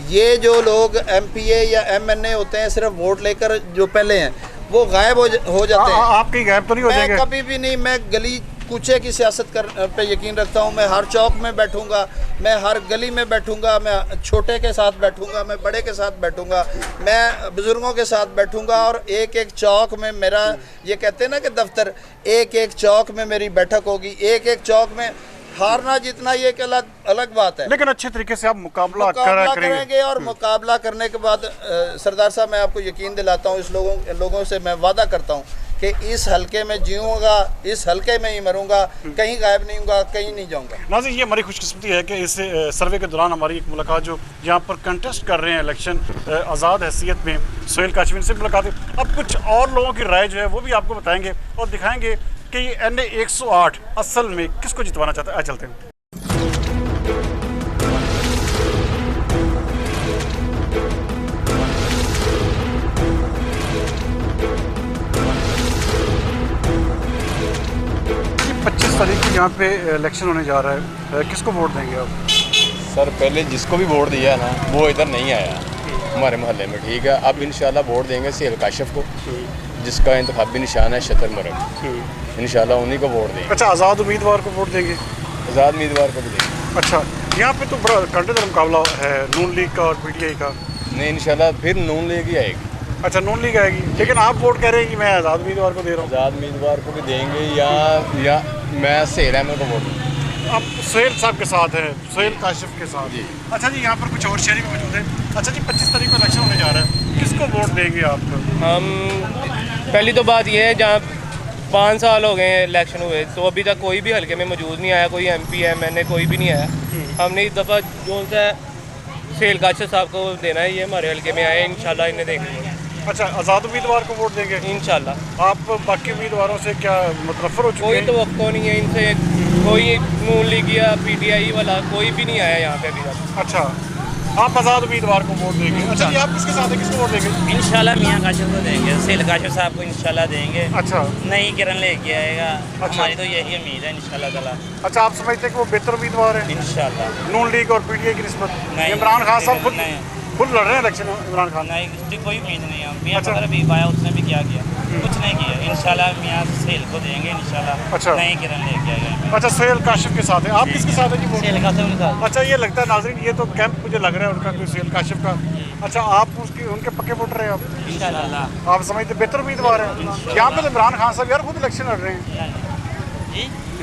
ये जो लोग MPA या MNA होते हैं सिर्फ वोट लेकर जो पहले हैं वो गायब हो जाते हैं। आप कहीं गायब तो नहीं हो जाएंगे? मैं कभी भी नहीं। मैं गली कूचे की सियासत पे यकीन रखता हूँ। मैं हर चौक में बैठूँगा, मैं हर गली में बैठूँगा, मैं छोटे के साथ बैठूँगा, मैं बड़े के साथ बैठूँगा, मैं बुज़ुर्गों के साथ बैठूँगा और एक एक चौक में मेरा, ये कहते हैं ना कि दफ्तर, एक एक चौक में मेरी बैठक होगी। एक एक चौक में हारना जीतना ये एक अलग बात है, लेकिन अच्छे तरीके से आप मुकाबला करेंगे। और मुकाबला करने के बाद सरदार साहब मैं आपको यकीन दिलाता हूँ, इस लोगों से मैं वादा करता हूँ कि इस हल्के में जीऊँगा, इस हल्के में ही मरूंगा, कहीं गायब नहीं होऊंगा, कहीं नहीं जाऊंगा। नाज़रीन, ये हमारी खुशकिस्मती है कि इस सर्वे के दौरान हमारी एक मुलाकात जो यहाँ पर कंटेस्ट कर रहे हैं इलेक्शन आज़ाद हैसियत में, सोहेल काशमी से मुलाकात है। अब कुछ और लोगों की राय जो है वो भी आपको बताएंगे और दिखाएंगे कि ये NA 108 असल में किसको जितवाना चाहता है। आ चलते हैं। तारीख को यहाँ पे इलेक्शन होने जा रहा है, किसको वोट देंगे आप? सर पहले जिसको भी वोट दिया ना वो इधर नहीं आया हमारे मोहल्ले में, ठीक है। अब इंशाल्लाह वोट देंगे सोहेल काशिफ को, जिसका इंतखाबी निशान है शतर मरग। इंशाल्लाह उन्हीं को वोट देंगे। अच्छा, आज़ाद उम्मीदवार को वोट देंगे? आज़ाद उम्मीदवार को भी देंगे। अच्छा, यहाँ पे तो बड़ा कंटेस्ट मुकाबला है नून लीग का और PTI का। नहीं, इंशाल्लाह फिर नून लीग ही आएगी। अच्छा, नून लीग आएगी, लेकिन आप वोट कह रहे हैं कि मैं आज़ाद उम्मीदवार को दे रहा हूँ। आज़ाद उम्मीदवार को भी देंगे या मैं सोहेल अहमद को वोट दूँगा। आप सोहेल साहब के साथ हैं, सोहेल काशिफ के साथ जी। अच्छा जी, यहाँ पर कुछ और शहरी भी मौजूद हैं। अच्छा जी, 25 तारीख को इलेक्शन होने जा रहा है, किसको वोट देंगे आप? हम पहली तो बात यह है, जहाँ 5 साल हो गए हैं इलेक्शन हुए तो अभी तक कोई भी हल्के में मौजूद नहीं आया, कोई MP MNA कोई भी नहीं आया। हमने इस दफ़ा जो सा सोहेल काशिफ साहब को देना है, ये हमारे हल्के में आए, इंशाल्लाह इन्हें देंगे। अच्छा, आज़ाद उम्मीदवार को वोट देंगे इंशाल्लाह। आप बाकी उम्मीदवारों से क्या मुतनफ़र हो चुके हैं? कोई तो नहीं है इनसे, कोई नून लीग या PTI वाला कोई भी नहीं आया यहाँ पे अभी तक। अच्छा, आप आज़ाद उम्मीदवार को वोट देंगे। अच्छा जी, आप किसके साथ हैं, किसको वोट देंगे? इंशाल्लाह मियां काशिफ को देंगे, सोहेल काशिफ साहब को इंशाल्लाह देंगे। अच्छा, नई किरण लेके आएगा। अच्छा। हमारी तो यही उम्मीद है इंशाल्लाह ताला। अच्छा, आप समझते हैं कि वो बेहतर उम्मीदवार है इंशाल्लाह नून लीग और PTI की निस्बत? नहीं, इमरान खान साहब खुद लड़ रहे हैं इलेक्शन। इमरान खान नहीं, उसकी कोई उम्मीद नहीं है। मियां बदर भी पाया, उसने भी क्या किया? कुछ नहीं किया। इंशाल्लाह मियां सोहेल को देंगे इंशाल्लाह। अच्छा, नई किरण लेके आएगा। अच्छा, सोहेल काशिफ के साथ है। आप किसके साथ हैं जी? सोहेल काशिफ के साथ। अच्छा, ये लगता है नाज़रीन, ये तो कैंप मुझे लग रहा है उनका, कोई सोहेल काशिफ का। अच्छा, आप उनके पक्के वोटर हैं आप? इंशाल्लाह। आप समझते बेहतर उम्मीदवार हैं? यहाँ पे तो इमरान खान साहब यार खुद इलेक्शन लड़ रहे हैं।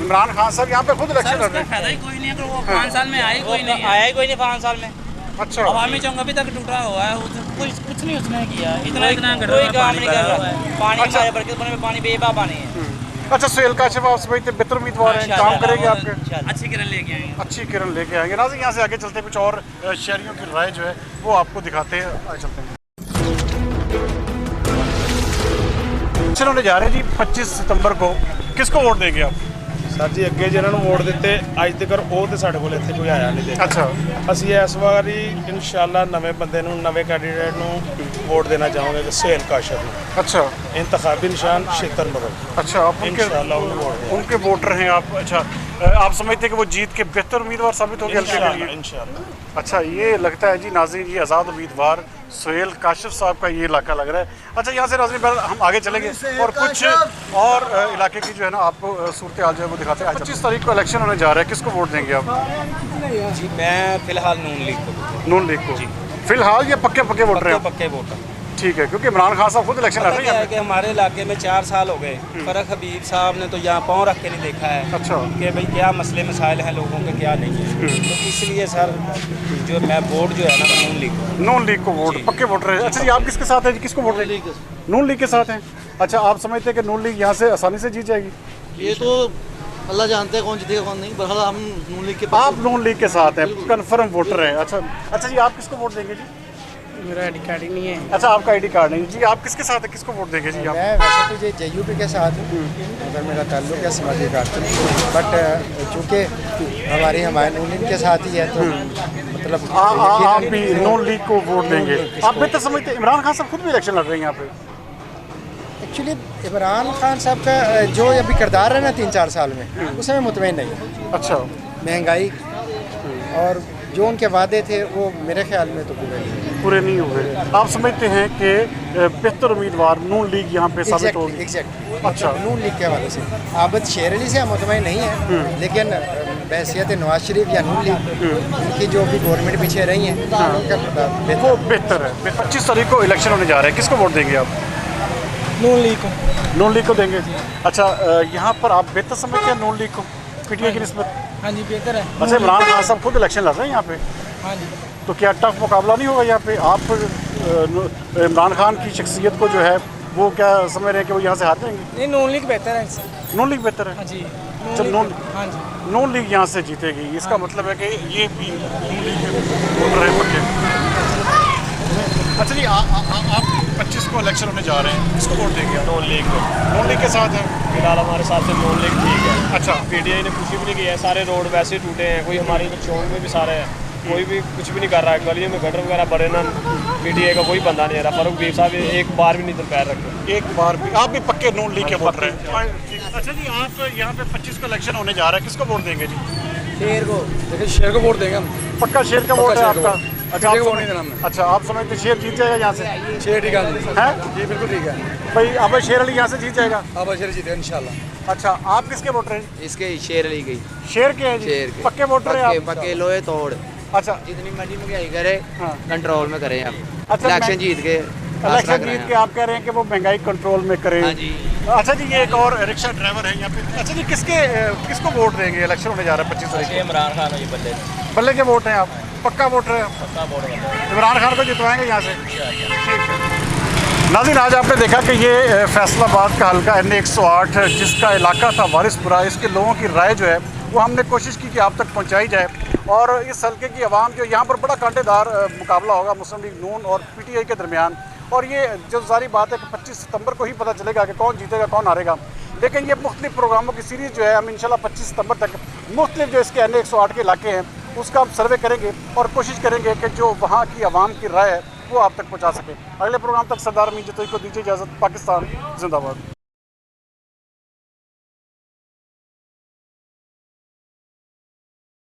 इमरान खान साहब यहाँ पे खुद इलेक्शन लड़ रहे हैं। फायदा ही कोई नहीं है, वो 5 साल में आया कोई नहीं, आया ही कोई नहीं 5 साल में। अच्छा, अवामी चौंक अभी तक टूटा हुआ है, कुछ नहीं उसने किया। इतना कोई काम नहीं कर रहा। पानी हमारे बरकतपुर में पानी बेबा पानी है। अच्छा, सोहेल काशिफ आप समझते बेहतर उम्मीदवार हैं, काम करेंगे आपके? अच्छी किरण लेके आएंगे। अच्छी किरण लेके आएंगे। नाज़रीन, यहाँ से आगे चलते कुछ और शहरियों की राय जो है वो आपको दिखाते हैं। आगे चलते हैं। इलेक्शन होने जा रहे हैं जी 25 सितंबर को, किसको वोट देंगे आप? सर जी, अगे जिन्होंने वोट दिते अज तक वो तो साढ़े कोल इत्थे कोई आया नहीं। अच्छा, ਅਸੀਂ ਇਸ ਵਾਰੀ इंशाल्लाह नवे बंदे नवे कैंडीडेट वोट देना चाहोगे सोहेल काशिफ को। अच्छा, इंतखाबी निशान शतर मरग। अच्छा, आप उनके वोटर हैं आप। अच्छा, आप समझते हैं कि वो जीत के बेहतर उम्मीदवार साबित होंगे हल्के के लिए? इंशाल्लाह। अच्छा, ये लगता है जी नाज़रीन, ये आज़ाद उम्मीदवार सोहेल काशिफ साहब का ये इलाका लग रहा है। अच्छा, यहाँ से नाज़रीन पहले हम आगे चलेंगे और कुछ और इलाके की जो है ना आपको सूरत हाल जो है वो दिखाते हैं। 25 तारीख को इलेक्शन होने जा रहा है, किसको वोट देंगे आप? जी, मैं फिलहाल नून लीग को। नून लीग को फिलहाल या पक्के वोटर हैं? पक्के वोटर। ठीक है, क्योंकि इमरान खान साहब खुद इलेक्शन लड़ रहे हैं। कि हमारे इलाके में 4 साल हो गए, फरक हबीब साहब ने तो यहाँ पाँव रख के नहीं देखा है। अच्छा, कि भाई क्या मसले मसाइल हैं लोगों के, क्या नहीं है। तो इसलिए सर जो मैं वोट जो है ना नून लीग को वोट, पक्के वोटर है। अच्छा जी, आप किसके साथ हैं जी, किसको वोट देंगे? नून लीग के साथ हैं। अच्छा, आप समझते हैं कि नून लीग यहाँ से आसानी से जीत जाएगी? ये तो अल्लाह जानते हैं कौन जीतेगा कौन नहीं। बहरहाल हम नून लीग के आप नून लीग के साथ हैं, कन्फर्म वोटर हैं। अच्छा जी, आप किसको वोट देंगे जी? मेरा आईडी कार्ड ही नहीं है। अच्छा, आपका आईडी कार्ड नहीं जी। आप किसके साथ है, किसको वोट देंगे जी? आप? मैं वैसे तो JUP के साथ हूँ, अगर मेरा ताल्लुक है समाजी कार्ड, बट चूँकि हमारी हमारे नून लीग के साथ ही है तो मतलब आप भी नून लीग को वोट देंगे। आप बेहतर समझते हैं इमरान खान साहब खुद भी इलेक्शन लड़ रहे हैं यहाँ पे? एक्चुअली इमरान खान साहब का जो अभी किरदार है ना 3-4 साल में, उसमें मुतमईन नहीं है। अच्छा, महंगाई और जो उनके वादे थे वो मेरे ख्याल में तो पूरे नहीं हुए। आप समझते हैं कि बेहतर उम्मीदवार नून लीग यहाँ पे साबित होगी? एग्जैक्टली। अच्छा, नून लीग के हवाले से आबद शेर अली से हम मुतमईन नहीं है, लेकिन बहसियत नवाज शरीफ या नून लीग उनकी जो भी गवर्नमेंट पीछे रही है वो बेहतर है। 25 तारीख को इलेक्शन होने जा रहे हैं, किसको वोट देंगे आप? नून लीग को। नून लीग को देंगे। अच्छा, यहाँ पर आप बेहतर समझते हैं नून लीग को PTI की निस्बत? हाँ जी, बेहतर है। अच्छा, इमरान खान साहब खुद इलेक्शन लड़ रहे हैं यहाँ पे, हाँ जी, तो क्या टफ मुकाबला नहीं होगा यहाँ पे? आप इमरान खान की शख्सियत को जो है वो क्या समझ रहे हैं कि वो यहाँ से हार जाएंगे? नहीं, नून लीग बेहतर है। नून लीग बेहतर है? हाँ जी, चल हाँ जी, नून लीग यहाँ से जीतेगी। इसका मतलब है कि ये भी नून लीग के वोटर हैं पक्के। अच्छा जी, आप 25 को इलेक्शन होने जा रहे हैं, किसको वोट देंगे? नून लीग को। नून लीग के साथ है फिलहाल हमारे साथ से नून लीग ठीक है। अच्छा, PTI ने कुछ भी नहीं किया है, सारे रोड वैसे ही टूटे हैं। कोई हमारे चौक में भी सारे हैं, कोई भी कुछ भी नहीं कर रहा है। गलियों में गटर वगैरह भरे ना, PTI का कोई बंदा नहीं आ रहा। फारूक बीर साहब एक बार भी नहीं इधर पैर रखे, एक बार भी। आप भी पक्के नून लीग के वोटर हैं? अच्छा जी, आप यहाँ पे 25 को इलेक्शन होने जा रहा है, किसको वोट देंगे जी? शेर को। देखिए, शेर को वोट देंगे हम। पक्का शेर का वोट है आपका? अच्छा, आप अच्छा, आप समझते शेर जीत जाएगा यहाँ से? शेर ठीक है जी, बिल्कुल ठीक है भाई। अब शेर अली यहाँ से जीत जाएगा? अब शेर जीतेगा इंशाल्लाह। अच्छा, आप किसके वोटर हैं? इसके शेर अली गई। शेर के हैं जी? शेर के। पक्के वोटर हैं आप? पक्के लोहे तोड़। अच्छा, जितनी मर्जी महंगाई करे कंट्रोल में करें आप। अच्छा, इलेक्शन जीत के आप कह रहे हैं कि वो महंगाई कंट्रोल में करें। हाँ जी। अच्छा जी, ये एक और रिक्शा ड्राइवर है यहाँ पे। अच्छा जी, किसको वोट देंगे? इलेक्शन होने जा रहा है 25 तारीख को। इमरान खान है जी, बल्ले के वोट हैं आप? पक्का वोटर है? पक्का वोट है। इमरान खान को जितवाएंगे यहाँ से? ठीक है। नाज़रीन, आज आपने देखा कि ये फैसलाबाद का हल्का NA 108 जिसका इलाका था वारिसपुरा, इसके लोगों की राय जो है वो हमने कोशिश की कि आप तक पहुँचाई जाए। और इस हल्के की आवाम जो यहाँ पर बड़ा कांटेदार मुकाबला होगा मुस्लिम लीग नून और PTI के दरमियान। और ये जो जारी बात है कि 25 सितंबर को ही पता चलेगा कि कौन जीतेगा कौन हारेगा। लेकिन ये मुख्तलिफ प्रोग्रामों की सीरीज़ जो है हम इंशाल्लाह 25 सितंबर तक मुख्तलिफ जो इसके NA 108 के इलाके हैं उसका हम सर्वे करेंगे और कोशिश करेंगे कि जो वहाँ की आवाम की राय है वो आप तक पहुँचा सके। अगले प्रोग्राम तक सरदार अमीन जतोई को दीजिए इजाज़त। पाकिस्तान जिंदाबाद।